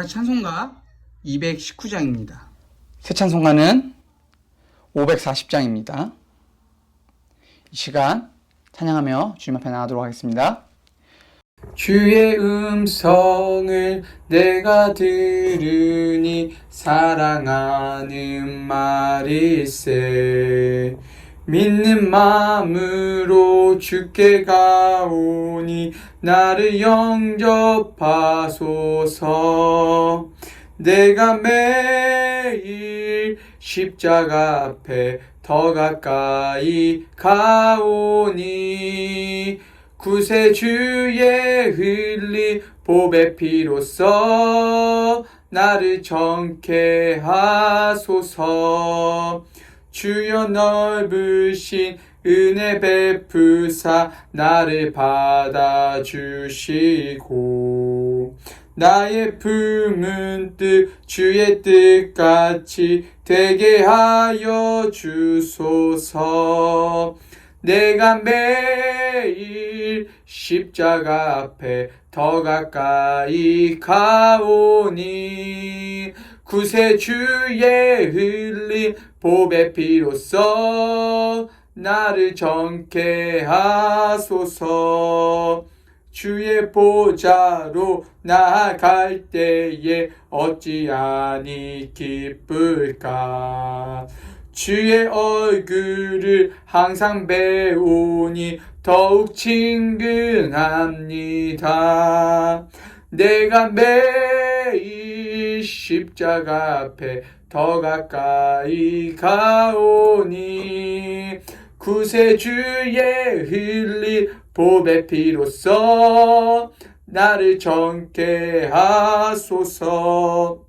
다같이 찬송가 219장입니다. 새 찬송가는 540장입니다. 이 시간 찬양하며 주님 앞에 나가도록 하겠습니다. 주의 음성을 내가 들으니 사랑하는 말일세. 믿는 마음으로 주께 가오니 나를 영접하소서. 내가 매일 십자가 앞에 더 가까이 가오니 구세주의 흘린 보배 피로써 나를 정케 하소서. 주여 넓으신 은혜 베푸사 나를 받아주시고 나의 품은 뜻 주의 뜻같이 되게 하여 주소서. 내가 매일 십자가 앞에 더 가까이 가오니 구세주의 흘린 보배 피로써 나를 정케 하소서. 주의 보좌로 나아갈 때에 어찌하니 기쁠까. 주의 얼굴을 항상 배우니 더욱 친근합니다. 내가 매일 십자가 앞에 더 가까이 가오니 구세주의 흘린 보배 피로써 나를 정케 하소서.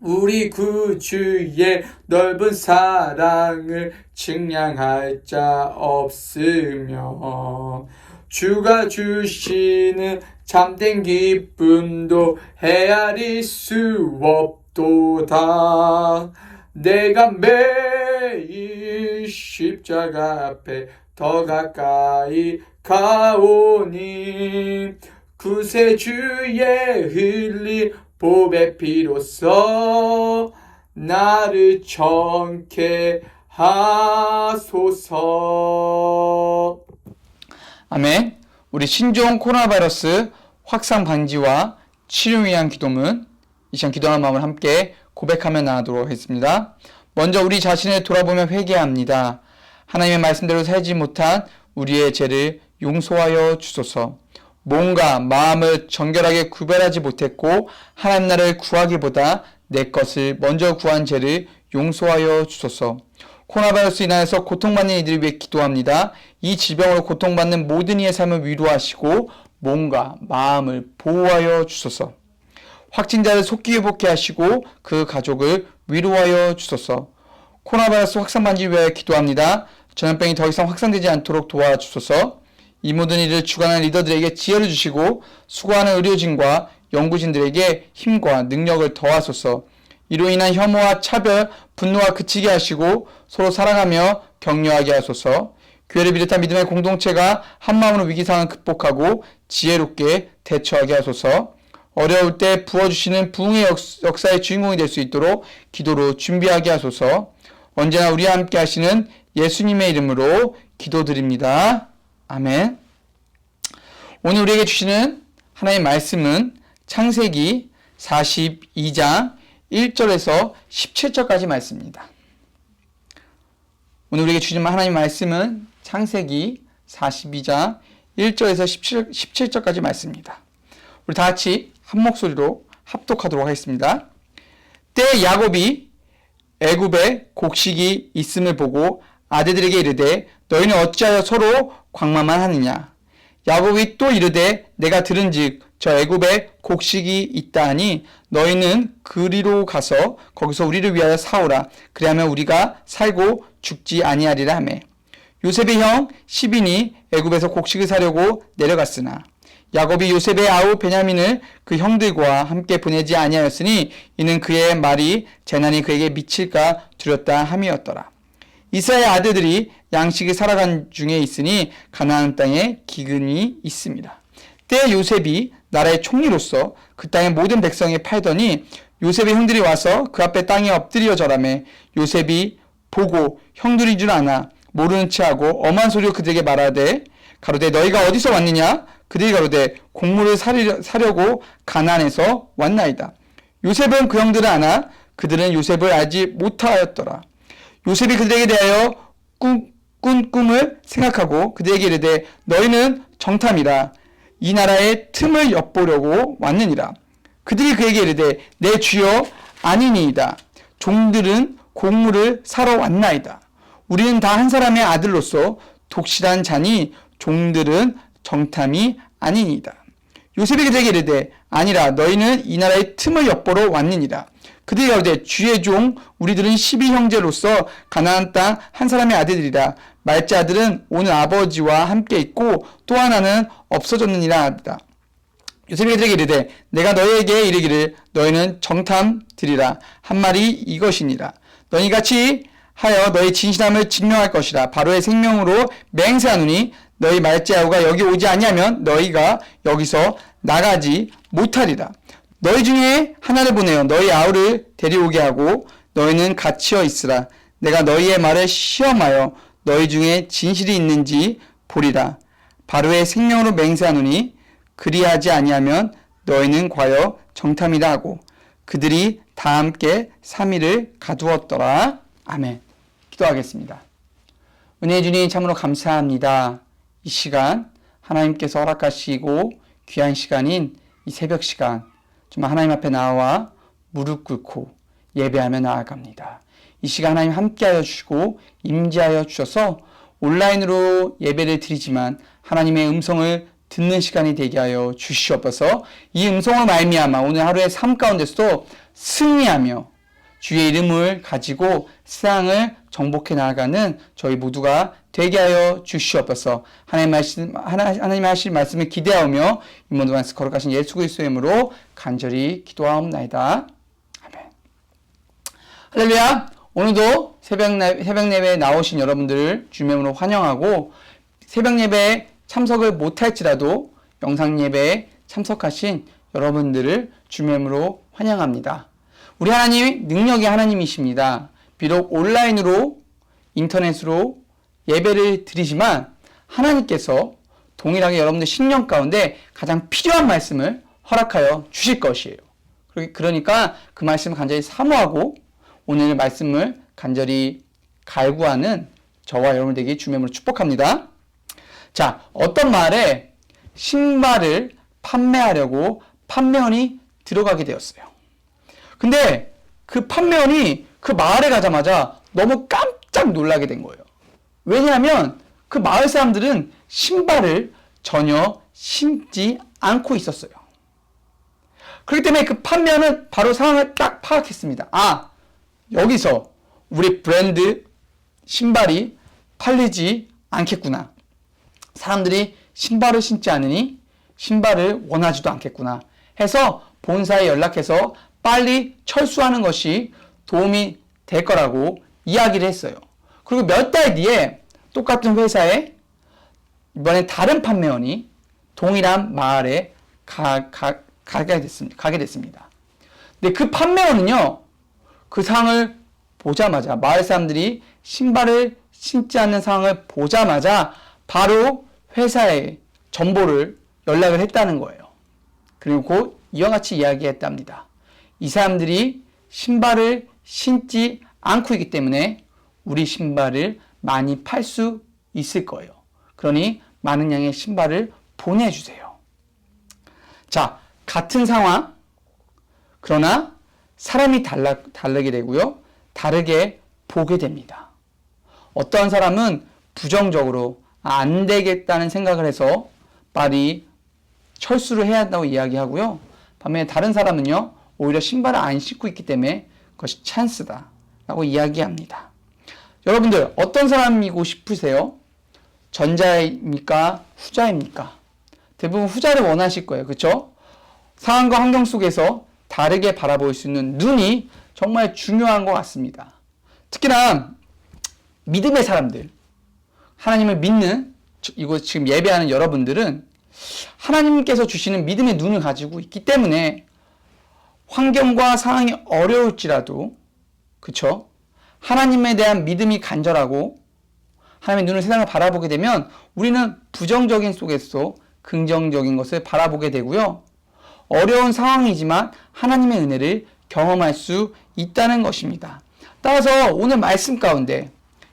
우리 구주의 넓은 사랑을 측량할 자 없으며 주가 주시는 참된 기쁨도 헤아릴 수 없도다. 내가 매일 십자가 앞에 더 가까이 가오니 구세주의 흘린 보배 피로써 나를 정케 하소서. 아멘. 우리 신종 코로나 바이러스 확산 방지와 치료 위한 기도문, 이 시간 기도하는 마음을 함께 고백하며 나가도록 하겠습니다. 먼저 우리 자신을 돌아보며 회개합니다. 하나님의 말씀대로 살지 못한 우리의 죄를 용서하여 주소서. 몸과 마음을 정결하게 구별하지 못했고 하나님 나라를 구하기보다 내 것을 먼저 구한 죄를 용서하여 주소서. 코로나 바이러스 인하여서 고통받는 이들을 위해 기도합니다. 이 질병으로 고통받는 모든 이의 삶을 위로하시고 몸과 마음을 보호하여 주소서. 확진자를 속기 회복케 하시고 그 가족을 위로하여 주소서. 코로나 바이러스 확산 방지를 위하여 기도합니다. 전염병이 더 이상 확산되지 않도록 도와주소서. 이 모든 일을 주관하는 리더들에게 지혜를 주시고 수고하는 의료진과 연구진들에게 힘과 능력을 더하소서. 이로 인한 혐오와 차별, 분노와 그치게 하시고 서로 사랑하며 격려하게 하소서. 교회를 비롯한 믿음의 공동체가 한마음으로 위기상황을 극복하고 지혜롭게 대처하게 하소서. 어려울 때 부어주시는 부흥의 역사의 주인공이 될 수 있도록 기도로 준비하게 하소서. 언제나 우리와 함께 하시는 예수님의 이름으로 기도드립니다. 아멘. 오늘 우리에게 주시는 하나님의 말씀은 창세기 42장 1절에서 17절까지 말씀입니다. 오늘 우리에게 주시는 하나님의 말씀은 창세기 42장 1절에서 17절까지 말씀입니다. 우리 다 같이 한 목소리로 합독하도록 하겠습니다. 때 야곱이 애굽에 곡식이 있음을 보고 아들들에게 이르되 너희는 어찌하여 서로 광마만 하느냐. 야곱이 또 이르되 내가 들은즉 저 애굽에 곡식이 있다 하니 너희는 그리로 가서 거기서 우리를 위하여 사오라. 그리하면 우리가 살고 죽지 아니하리라 하매 요셉의 형 시빈이 애굽에서 곡식을 사려고 내려갔으나 야곱이 요셉의 아우 베냐민을 그 형들과 함께 보내지 아니하였으니 이는 그의 말이 재난이 그에게 미칠까 두렵다 함이었더라. 이스라엘 아들들이 양식이 살아간 중에 있으니 가나안 땅에 기근이 있습니다. 때 요셉이 나라의 총리로서 그 땅의 모든 백성에 팔더니 요셉의 형들이 와서 그 앞에 땅에 엎드려 절하매 요셉이 보고 형들인 줄 아나 모르는 체하고 엄한 소리로 그들에게 말하되 가로되 너희가 어디서 왔느냐. 그들이 가로되 곡물을 사려고 가나안에서 왔나이다. 요셉은 그 형들을 아나 그들은 요셉을 알지 못하였더라. 요셉이 그들에게 대하여 꾼 꿈을 생각하고 그들에게 이르되 너희는 정탐이라 이 나라의 틈을 엿보려고 왔느니라. 그들이 그에게 이르되 내 주여 아니니이다. 종들은 곡물을 사러 왔나이다. 우리는 다 한 사람의 아들로서 독실한 자니 종들은 정탐이 아니니이다. 요셉이 그들에게 이르되 아니라 너희는 이 나라의 틈을 엿보러 왔느니라. 그들이 가로되 주의 종 우리들은 12형제로서 가나안 땅 한 사람의 아들이라. 말째 아들은 오늘 아버지와 함께 있고 또 하나는 없어졌느니라 하다. 요셉이 그들에게 이르되 내가 너희에게 이르기를 너희는 정탐 드리라 한 말이 이것이니라. 너희 같이 하여 너희 진실함을 증명할 것이라. 바로의 생명으로 맹세하노니 너희 말째 아우가 여기 오지 아니하면 너희가 여기서 나가지 못하리라. 너희 중에 하나를 보내어 너희 아우를 데려오게 하고 너희는 갇혀 있으라. 내가 너희의 말을 시험하여 너희 중에 진실이 있는지 보리라. 바로의 생명으로 맹세하노니 그리하지 아니하면 너희는 과연 정탐이라 하고 그들이 다 함께 3일을 가두었더라. 아멘. 기도하겠습니다. 은혜의 주님 참으로 감사합니다. 이 시간 하나님께서 허락하시고 귀한 시간인 이 새벽 시간 정말 하나님 앞에 나와 무릎 꿇고 예배하며 나아갑니다. 이 시간 하나님 함께하여 주시고 임재하여 주셔서 온라인으로 예배를 드리지만 하나님의 음성을 듣는 시간이 되게 하여 주시옵소서. 이 음성을 말미암아 오늘 하루의 삶 가운데서도 승리하며 주의 이름을 가지고 세상을 정복해 나아가는 저희 모두가 되게 하여 주시옵소서. 하나님 하실 말씀을 기대하며 이 모든 말씀 거룩하신 예수 그리스도의 이름으로 간절히 기도하옵나이다. 아멘. 할렐루야. 오늘도 새벽 예배에 나오신 여러분들을 주님의 이름으로 환영하고 새벽 예배에 참석을 못할지라도 영상 예배에 참석하신 여러분들을 주님의 이름으로 환영합니다. 우리 하나님이 능력의 하나님이십니다. 비록 온라인으로 인터넷으로 예배를 드리지만 하나님께서 동일하게 여러분들 신령 가운데 가장 필요한 말씀을 허락하여 주실 것이에요. 그러니까 그 말씀을 간절히 사모하고 오늘 말씀을 간절히 갈구하는 저와 여러분들에게 주님의 이름으로 축복합니다. 자, 어떤 말에 신발을 판매하려고 판매원이 들어가게 되었어요. 근데 그 판매원이 그 마을에 가자마자 너무 깜짝 놀라게 된 거예요. 왜냐하면 그 마을 사람들은 신발을 전혀 신지 않고 있었어요. 그렇기 때문에 그 판매원은 바로 상황을 딱 파악했습니다. 아, 여기서 우리 브랜드 신발이 팔리지 않겠구나. 사람들이 신발을 신지 않으니 신발을 원하지도 않겠구나 해서 본사에 연락해서 빨리 철수하는 것이 도움이 될 거라고 이야기를 했어요. 그리고 몇 달 뒤에 똑같은 회사에 이번엔 다른 판매원이 동일한 마을에 가게 됐습니다. 근데 그 판매원은요, 그 상황을 보자마자, 마을 사람들이 신발을 신지 않는 상황을 보자마자 바로 회사에 정보를 연락을 했다는 거예요. 그리고 이와 같이 이야기했답니다. 이 사람들이 신발을 신지 않고 있기 때문에 우리 신발을 많이 팔 수 있을 거예요. 그러니 많은 양의 신발을 보내주세요. 자, 같은 상황, 그러나 사람이 다르게 되고요. 다르게 보게 됩니다. 어떤 사람은 부정적으로 안 되겠다는 생각을 해서 빨리 철수를 해야 한다고 이야기하고요. 반면에 다른 사람은요, 오히려 신발을 안 신고 있기 때문에 그것이 찬스다 라고 이야기합니다. 여러분들 어떤 사람이고 싶으세요? 전자입니까? 후자입니까? 대부분 후자를 원하실 거예요. 그렇죠? 상황과 환경 속에서 다르게 바라볼 수 있는 눈이 정말 중요한 것 같습니다. 특히나 믿음의 사람들, 하나님을 믿는, 이거 지금 예배하는 여러분들은 하나님께서 주시는 믿음의 눈을 가지고 있기 때문에 환경과 상황이 어려울지라도, 그쵸? 하나님에 대한 믿음이 간절하고 하나님의 눈을 세상을 바라보게 되면 우리는 부정적인 속에서 긍정적인 것을 바라보게 되고요. 어려운 상황이지만 하나님의 은혜를 경험할 수 있다는 것입니다. 따라서 오늘 말씀 가운데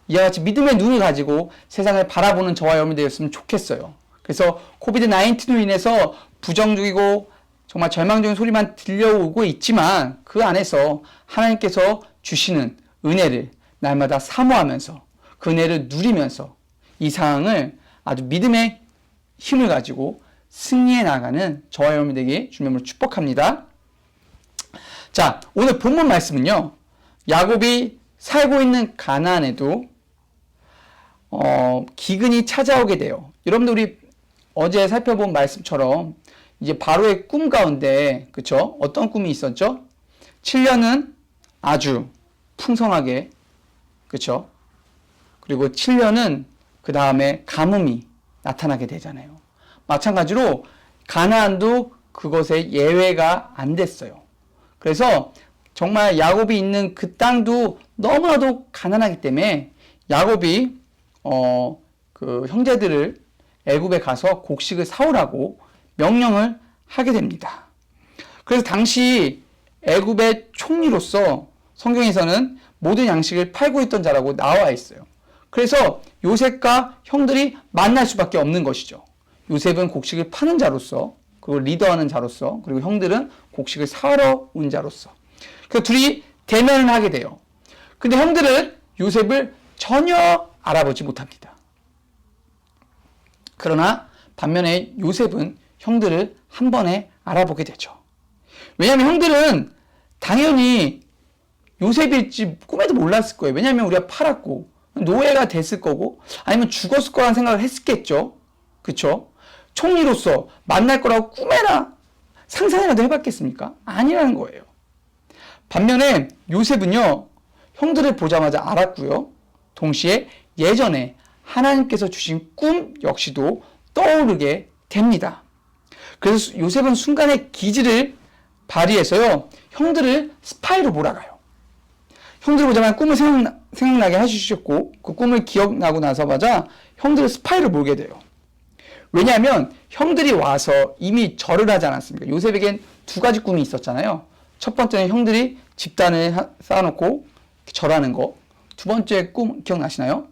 이와 같이 믿음의 눈을 가지고 세상을 바라보는 저와 여러분이 되었으면 좋겠어요. 그래서 코비드-19으로 인해서 부정적이고 정말 절망적인 소리만 들려오고 있지만 그 안에서 하나님께서 주시는 은혜를 날마다 사모하면서 그 은혜를 누리면서 이 상황을 아주 믿음의 힘을 가지고 승리해 나가는 저와 여러분이 되게 주님으로 축복합니다. 자, 오늘 본문 말씀은요, 야곱이 살고 있는 가나안에도 기근이 찾아오게 돼요. 여러분들 우리 어제 살펴본 말씀처럼 이제 바로의 꿈 가운데, 그쵸? 어떤 꿈이 있었죠? 7년은 아주 풍성하게, 그쵸? 그리고 7년은 그 다음에 가뭄이 나타나게 되잖아요. 마찬가지로 가나안도 그것에 예외가 안 됐어요. 그래서 정말 야곱이 있는 그 땅도 너무나도 가난하기 때문에 야곱이 그 형제들을 애굽에 가서 곡식을 사오라고 명령을 하게 됩니다. 그래서 당시 애굽의 총리로서 성경에서는 모든 양식을 팔고 있던 자라고 나와 있어요. 그래서 요셉과 형들이 만날 수밖에 없는 것이죠. 요셉은 곡식을 파는 자로서, 그리고 리더하는 자로서, 그리고 형들은 곡식을 사러 온 자로서. 그래서 둘이 대면을 하게 돼요. 근데 형들은 요셉을 전혀 알아보지 못합니다. 그러나 반면에 요셉은 형들을 한 번에 알아보게 되죠. 왜냐하면 형들은 당연히 요셉일지 꿈에도 몰랐을 거예요. 왜냐하면 우리가 팔았고 노예가 됐을 거고 아니면 죽었을 거라는 생각을 했겠죠. 그쵸? 총리로서 만날 거라고 꿈에나 상상이라도 해봤겠습니까? 아니라는 거예요. 반면에 요셉은요, 형들을 보자마자 알았고요. 동시에 예전에 하나님께서 주신 꿈 역시도 떠오르게 됩니다. 그래서 요셉은 순간의 기지를 발휘해서요, 형들을 스파이로 몰아가요. 형들을 보자마자 꿈을 생각나게 해주셨고, 그 꿈을 기억나고 나서마자 형들을 스파이로 몰게 돼요. 왜냐하면 형들이 와서 이미 절을 하지 않았습니까? 요셉에겐 두 가지 꿈이 있었잖아요. 첫 번째는 형들이 집단을 쌓아놓고 절하는 거. 두 번째 꿈 기억나시나요?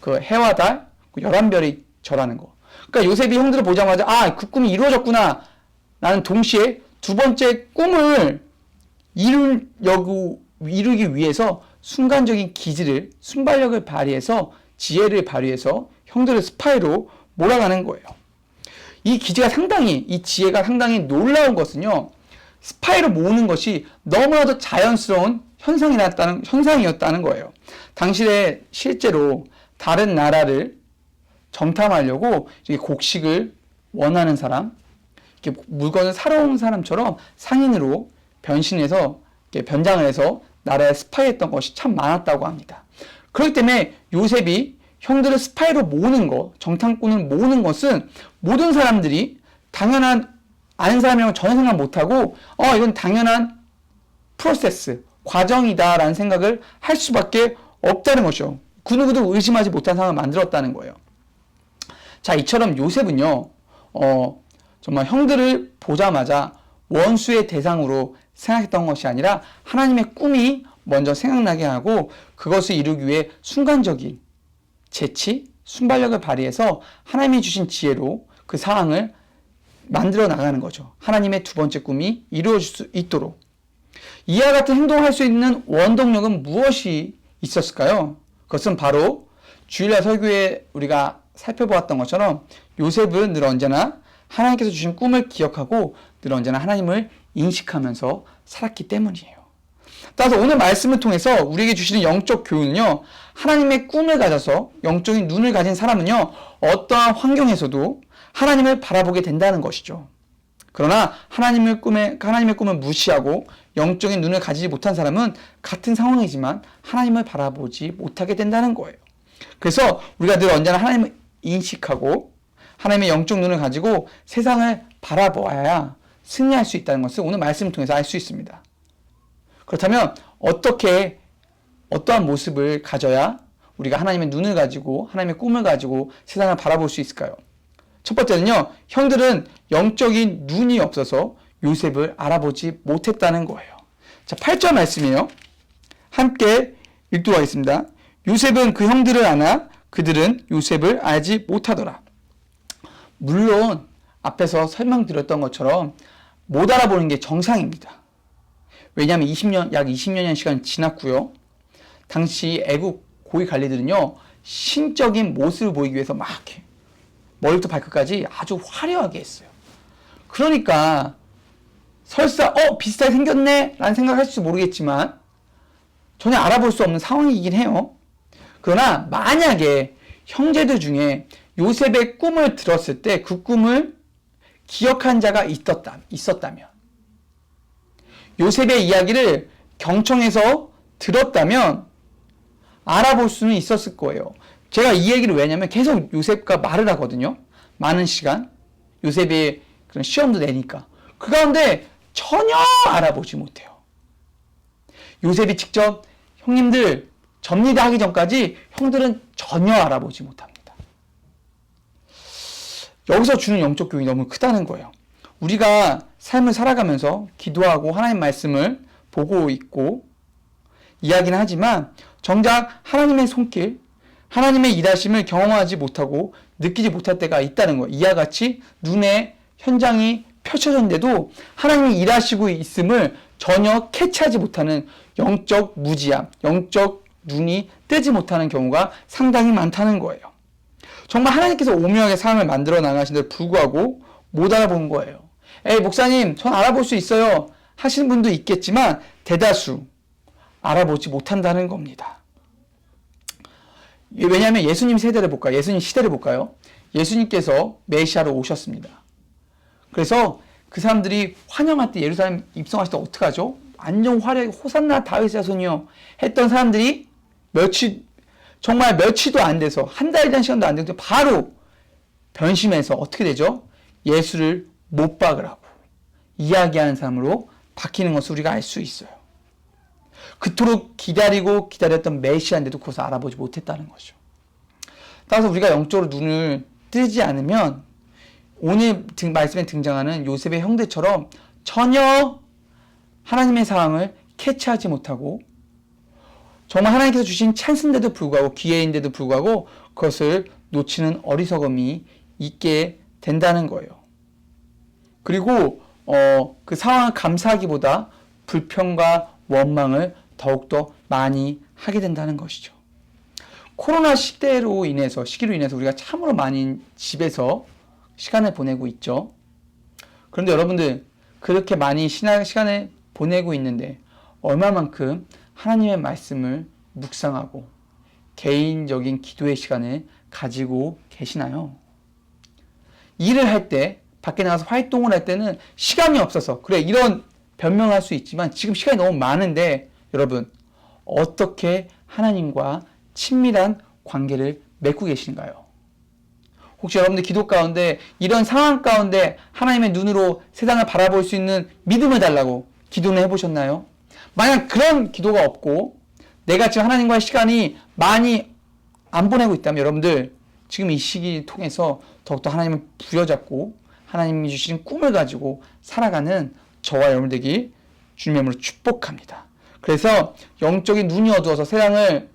그 해와 달, 11별이 절하는 거. 그러니까 요셉이 형들을 보자마자 그 꿈이 이루어졌구나 라는 동시에 두 번째 꿈을 이루기 위해서 순간적인 기지를, 순발력을 발휘해서 지혜를 발휘해서 형들을 스파이로 몰아가는 거예요. 이 지혜가 상당히 놀라운 것은요, 스파이로 모으는 것이 너무나도 자연스러운 현상이었다는 거예요. 당시에 실제로 다른 나라를 정탐하려고 곡식을 원하는 사람, 이렇게 물건을 사러 온 사람처럼 상인으로 변신해서 이렇게 변장을 해서 나라에 스파이했던 것이 참 많았다고 합니다. 그렇기 때문에 요셉이 형들을 스파이로 모으는 것, 정탐꾼을 모으는 것은 모든 사람들이 당연한 아는 사람이라고 전혀 생각 못하고 이건 당연한 프로세스, 과정이다라는 생각을 할 수밖에 없다는 것이죠. 그 누구도 의심하지 못한 상황을 만들었다는 거예요. 자, 이처럼 요셉은요, 정말 형들을 보자마자 원수의 대상으로 생각했던 것이 아니라 하나님의 꿈이 먼저 생각나게 하고 그것을 이루기 위해 순간적인 재치, 순발력을 발휘해서 하나님이 주신 지혜로 그 상황을 만들어 나가는 거죠. 하나님의 두 번째 꿈이 이루어질 수 있도록. 이와 같은 행동을 할 수 있는 원동력은 무엇이 있었을까요? 그것은 바로 주일날 설교에 우리가 살펴보았던 것처럼 요셉은 늘 언제나 하나님께서 주신 꿈을 기억하고 늘 언제나 하나님을 인식하면서 살았기 때문이에요. 따라서 오늘 말씀을 통해서 우리에게 주시는 영적 교훈은요, 하나님의 꿈을 가져서 영적인 눈을 가진 사람은요, 어떠한 환경에서도 하나님을 바라보게 된다는 것이죠. 그러나 하나님의 꿈을 무시하고 영적인 눈을 가지지 못한 사람은 같은 상황이지만 하나님을 바라보지 못하게 된다는 거예요. 그래서 우리가 늘 언제나 하나님을 인식하고 하나님의 영적 눈을 가지고 세상을 바라보아야 승리할 수 있다는 것을 오늘 말씀을 통해서 알 수 있습니다. 그렇다면 어떠한 모습을 가져야 우리가 하나님의 눈을 가지고 하나님의 꿈을 가지고 세상을 바라볼 수 있을까요? 첫 번째는요, 형들은 영적인 눈이 없어서 요셉을 알아보지 못했다는 거예요. 자, 8절 말씀이에요. 함께 읽도록 하겠습니다. 요셉은 그 형들을 아나 그들은 요셉을 알지 못하더라. 물론 앞에서 설명드렸던 것처럼 못 알아보는 게 정상입니다. 왜냐하면 약 20년의 시간이 지났고요. 당시 애국 고위 관리들은요, 신적인 모습을 보이기 위해서 막 머리부터 발끝까지 아주 화려하게 했어요. 그러니까 설사 비슷하게 생겼네 라는 생각할지 모르겠지만 전혀 알아볼 수 없는 상황이긴 해요. 그러나 만약에 형제들 중에 요셉의 꿈을 들었을 때 그 꿈을 기억한 자가 있었다면, 요셉의 이야기를 경청해서 들었다면 알아볼 수는 있었을 거예요. 제가 이 얘기를 왜냐면 계속 요셉과 말을 하거든요. 많은 시간. 요셉의 그런 시험도 내니까. 그 가운데 전혀 알아보지 못해요. 요셉이 직접 형님들 접니다 하기 전까지 형들은 전혀 알아보지 못합니다. 여기서 주는 영적 교훈이 너무 크다는 거예요. 우리가 삶을 살아가면서 기도하고 하나님 말씀을 보고 있고 이야기는 하지만 정작 하나님의 손길, 하나님의 일하심을 경험하지 못하고 느끼지 못할 때가 있다는 거예요. 이와 같이 눈에 현장이 펼쳐졌는데도 하나님이 일하시고 있음을 전혀 캐치하지 못하는 영적 무지함, 영적 눈이 뜨지 못하는 경우가 상당히 많다는 거예요. 정말 하나님께서 오묘하게 사람을 만들어 나가신데도 불구하고 못 알아본 거예요. 목사님, 전 알아볼 수 있어요 하시는 분도 있겠지만 대다수 알아보지 못한다는 겁니다. 왜냐하면 예수님 세대를 볼까요? 예수님 시대를 볼까요? 예수님께서 메시아로 오셨습니다. 그래서 그 사람들이 환영할 때 예루살렘 입성하실 때 어떡하죠? 완전 화려하게 호산나 다윗의 자손이요 했던 사람들이 정말 며칠도 안 돼서 한 달 된 시간도 안 돼서 바로 변심해서 어떻게 되죠? 예수를 못 박으라고 이야기하는 사람으로 바뀌는 것을 우리가 알 수 있어요. 그토록 기다렸던 메시아인데도 그것을 알아보지 못했다는 거죠. 따라서 우리가 영적으로 눈을 뜨지 않으면 오늘 말씀에 등장하는 요셉의 형들처럼 전혀 하나님의 상황을 캐치하지 못하고 정말 하나님께서 주신 찬스인데도 불구하고 기회인데도 불구하고 그것을 놓치는 어리석음이 있게 된다는 거예요. 그리고 그 상황을 감사하기보다 불평과 원망을 더욱더 많이 하게 된다는 것이죠. 코로나 시기로 인해서 우리가 참으로 많이 집에서 시간을 보내고 있죠. 그런데 여러분들 그렇게 많이 시간을 보내고 있는데 얼마만큼 하나님의 말씀을 묵상하고 개인적인 기도의 시간을 가지고 계시나요? 일을 할 때 밖에 나가서 활동을 할 때는 시간이 없어서 그래 이런 변명할 수 있지만 지금 시간이 너무 많은데 여러분 어떻게 하나님과 친밀한 관계를 맺고 계신가요? 혹시 여러분들 기도 가운데 이런 상황 가운데 하나님의 눈으로 세상을 바라볼 수 있는 믿음을 달라고 기도는 해보셨나요? 만약 그런 기도가 없고 내가 지금 하나님과의 시간이 많이 안 보내고 있다면 여러분들 지금 이 시기 통해서 더욱더 하나님을 부여잡고 하나님이 주신 꿈을 가지고 살아가는 저와 여러분들이 주님의 이름으로 축복합니다. 그래서 영적인 눈이 어두워서 세상을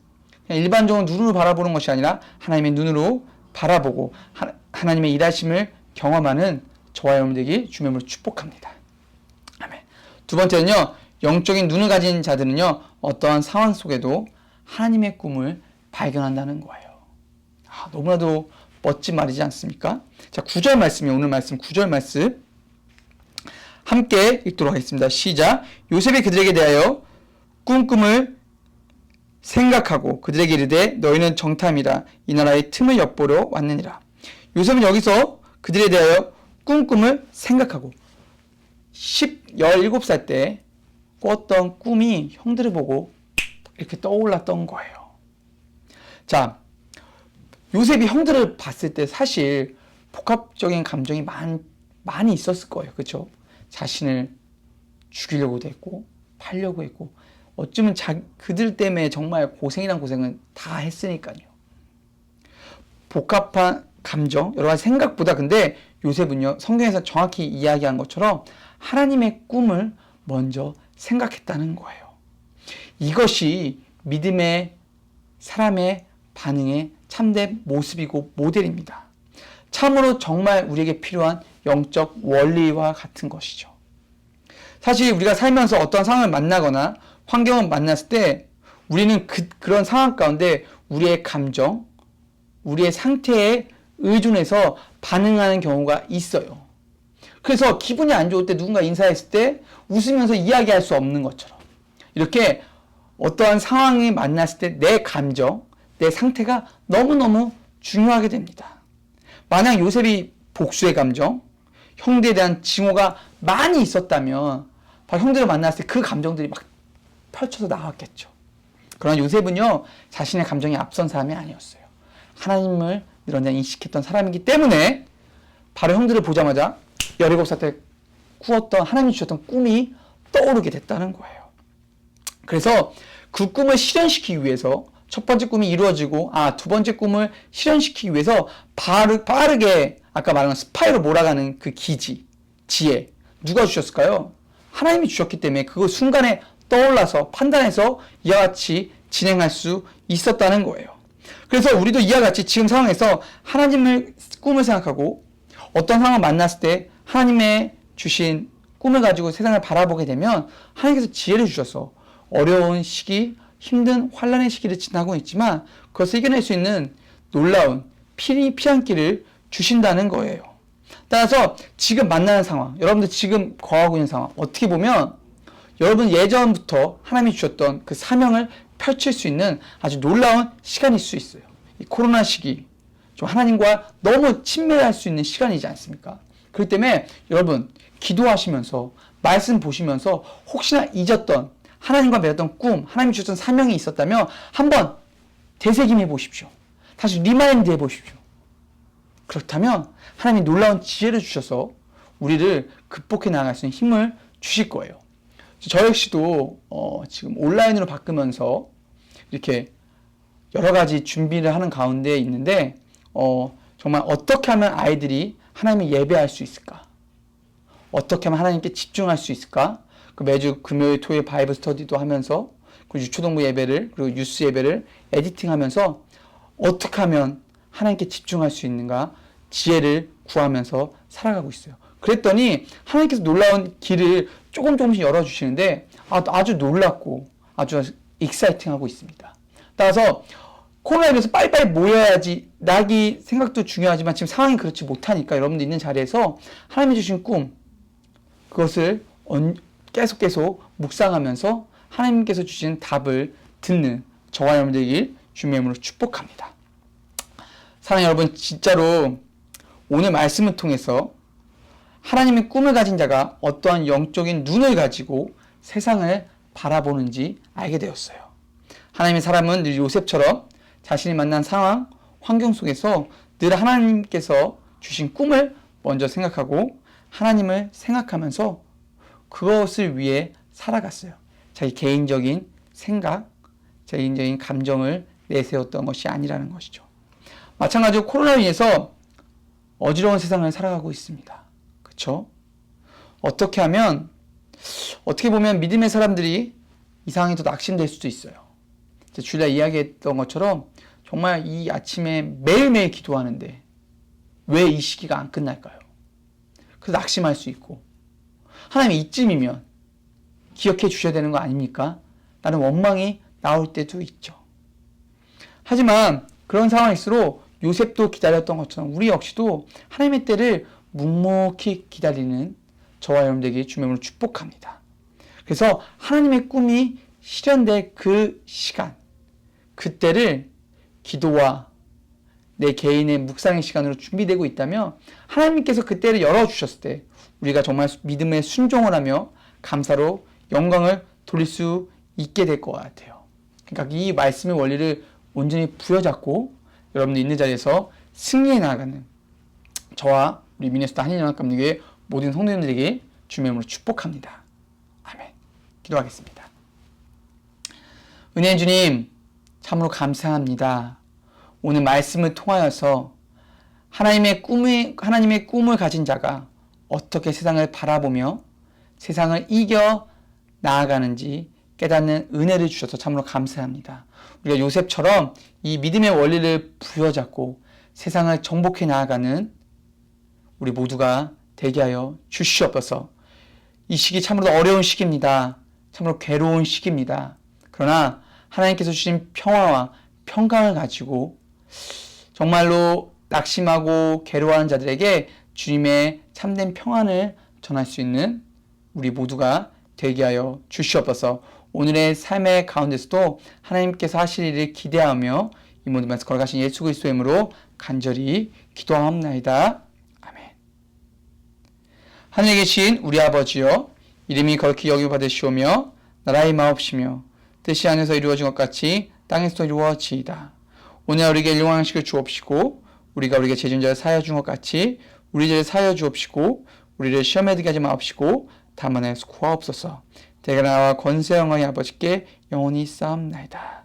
그냥 일반적으로 눈으로 바라보는 것이 아니라 하나님의 눈으로 바라보고 하나님의 일하심을 경험하는 저와 여러분들이 주님의 이름으로 축복합니다. 아멘. 두 번째는요. 영적인 눈을 가진 자들은요. 어떠한 상황 속에도 하나님의 꿈을 발견한다는 거예요. 너무나도 멋진 말이지 않습니까? 자, 9절 말씀이요. 오늘 말씀 9절 말씀 함께 읽도록 하겠습니다. 시작. 요셉이 그들에게 대하여 꿈을 생각하고 그들에게 이르되 너희는 정탐이라 이 나라의 틈을 엿보러 왔느니라. 요셉은 여기서 그들에 대하여 꿈을 생각하고 17살 때 꿨던 꿈이 형들을 보고 이렇게 떠올랐던 거예요. 자, 요셉이 형들을 봤을 때 사실 복합적인 감정이 많이 있었을 거예요. 그렇죠? 자신을 죽이려고도 했고 팔려고 했고 어쩌면 그들 때문에 정말 고생이란 고생은 다 했으니까요. 복합한 감정, 여러 가지 생각보다 근데 요셉은요, 성경에서 정확히 이야기한 것처럼 하나님의 꿈을 먼저 생각했다는 거예요. 이것이 믿음의 사람의 반응의 참된 모습이고 모델입니다. 참으로 정말 우리에게 필요한 영적 원리와 같은 것이죠. 사실 우리가 살면서 어떤 상황을 만나거나 환경을 만났을 때 우리는 그런 상황 가운데 우리의 감정, 우리의 상태에 의존해서 반응하는 경우가 있어요. 그래서 기분이 안 좋을 때 누군가 인사했을 때 웃으면서 이야기할 수 없는 것처럼 이렇게 어떠한 상황이 만났을 때 내 감정, 내 상태가 너무너무 중요하게 됩니다. 만약 요셉이 복수의 감정, 형들에 대한 징후가 많이 있었다면 바로 형들을 만났을 때 그 감정들이 막 펼쳐서 나왔겠죠. 그러나 요셉은요, 자신의 감정이 앞선 사람이 아니었어요. 하나님을 늘어나 인식했던 사람이기 때문에 바로 형들을 보자마자 17살 때 꾸었던 하나님이 주셨던 꿈이 떠오르게 됐다는 거예요. 그래서 그 꿈을 실현시키기 위해서 첫 번째 꿈이 이루어지고 두 번째 꿈을 실현시키기 위해서 빠르게 아까 말한 스파이로 몰아가는 그 지혜 누가 주셨을까요? 하나님이 주셨기 때문에 그걸 순간에 떠올라서 판단해서 이와 같이 진행할 수 있었다는 거예요. 그래서 우리도 이와 같이 지금 상황에서 하나님의 꿈을 생각하고 어떤 상황을 만났을 때 하나님의 주신 꿈을 가지고 세상을 바라보게 되면 하나님께서 지혜를 주셔서 어려운 시기, 힘든 환란의 시기를 지나고 있지만 그것을 이겨낼 수 있는 놀라운 피안길을 주신다는 거예요. 따라서 지금 만나는 상황, 여러분들 지금 거하고 있는 상황 어떻게 보면 여러분 예전부터 하나님이 주셨던 그 사명을 펼칠 수 있는 아주 놀라운 시간일 수 있어요. 이 코로나 시기 좀 하나님과 너무 친밀할 수 있는 시간이지 않습니까? 그렇기 때문에 여러분 기도하시면서 말씀 보시면서 혹시나 잊었던 하나님과 맺었던 꿈, 하나님이 주셨던 사명이 있었다면 한번 되새김해 보십시오. 다시 리마인드 해 보십시오. 그렇다면 하나님이 놀라운 지혜를 주셔서 우리를 극복해 나갈 수 있는 힘을 주실 거예요. 저 역시도 지금 온라인으로 바꾸면서 이렇게 여러 가지 준비를 하는 가운데 있는데 정말 어떻게 하면 아이들이 하나님을 예배할 수 있을까? 어떻게 하면 하나님께 집중할 수 있을까? 그 매주 금요일, 토요일 바이블 스터디도 하면서 그 유초동부 예배를 그리고 유스 예배를 에디팅하면서 어떻게 하면 하나님께 집중할 수 있는가 지혜를 구하면서 살아가고 있어요. 그랬더니 하나님께서 놀라운 길을 조금씩 열어주시는데 아주 놀랍고 아주 익사이팅하고 있습니다. 따라서 코로나19에서 빨리빨리 모여야지 나기 생각도 중요하지만 지금 상황이 그렇지 못하니까 여러분들 있는 자리에서 하나님이 주신 꿈 그것을 계속 묵상하면서 하나님께서 주신 답을 듣는 저와 여러분들이 주님의 이름으로 축복합니다. 사랑하는 여러분 진짜로 오늘 말씀을 통해서 하나님의 꿈을 가진 자가 어떠한 영적인 눈을 가지고 세상을 바라보는지 알게 되었어요. 하나님의 사람은 늘 요셉처럼 자신이 만난 상황, 환경 속에서 늘 하나님께서 주신 꿈을 먼저 생각하고 하나님을 생각하면서 그것을 위해 살아갔어요. 자기 개인적인 생각, 자기 개인적인 감정을 내세웠던 것이 아니라는 것이죠. 마찬가지로 코로나로 인해서 어지러운 세상을 살아가고 있습니다. 그렇죠? 어떻게 하면 어떻게 보면 믿음의 사람들이 이 상황이 더 낙심될 수도 있어요. 주일날 이야기했던 것처럼 정말 이 아침에 매일매일 기도하는데 왜 이 시기가 안 끝날까요? 그래서 낙심할 수 있고 하나님 이쯤이면 기억해 주셔야 되는 거 아닙니까? 라는 원망이 나올 때도 있죠. 하지만 그런 상황일수록 요셉도 기다렸던 것처럼 우리 역시도 하나님의 때를 묵묵히 기다리는 저와 여러분들에게 주님으로 축복합니다. 그래서 하나님의 꿈이 실현될 그 시간, 그때를 기도와 내 개인의 묵상의 시간으로 준비되고 있다면 하나님께서 그때를 열어주셨을 때 우리가 정말 믿음에 순종을 하며 감사로 영광을 돌릴 수 있게 될 것 같아요. 그러니까 이 말씀의 원리를 온전히 부여잡고 여러분들 있는 자리에서 승리해 나가는 저와 우리 미네소타 한인연합감리교회 모든 성도님들에게 주님의 이름으로 축복합니다. 아멘. 기도하겠습니다. 은혜의 주님, 참으로 감사합니다. 오늘 말씀을 통하여서 하나님의 꿈을 가진 자가 어떻게 세상을 바라보며 세상을 이겨 나아가는지 깨닫는 은혜를 주셔서 참으로 감사합니다. 우리가 요셉처럼 이 믿음의 원리를 부여잡고 세상을 정복해 나아가는 우리 모두가 되게 하여 주시옵소서. 이 시기 참으로 어려운 시기입니다. 참으로 괴로운 시기입니다. 그러나 하나님께서 주신 평화와 평강을 가지고 정말로 낙심하고 괴로워하는 자들에게 주님의 참된 평안을 전할 수 있는 우리 모두가 되게 하여 주시옵소서. 오늘의 삶의 가운데서도 하나님께서 하실 일을 기대하며 이 모든 말씀 걸어가신 예수 그리스도의 이름으로 간절히 기도하옵나이다. 아멘. 하늘에 계신 우리 아버지여, 이름이 거룩히 여김을 받으시오며 나라의 마옵시며 뜻이 하늘에서 이루어진 것 같이 땅에서도 이루어지이다. 오늘 우리에게 일용할 양식을 주옵시고 우리가 우리에게 죄진 자를 사하여 준 것 같이 우리 죄를 사하여 주옵시고 우리를 시험에 들게 하지 마옵시고 다만 에서 구하옵소서. 대가 나와 권세 영광의 아버지께 영원히 쌓옵나이다.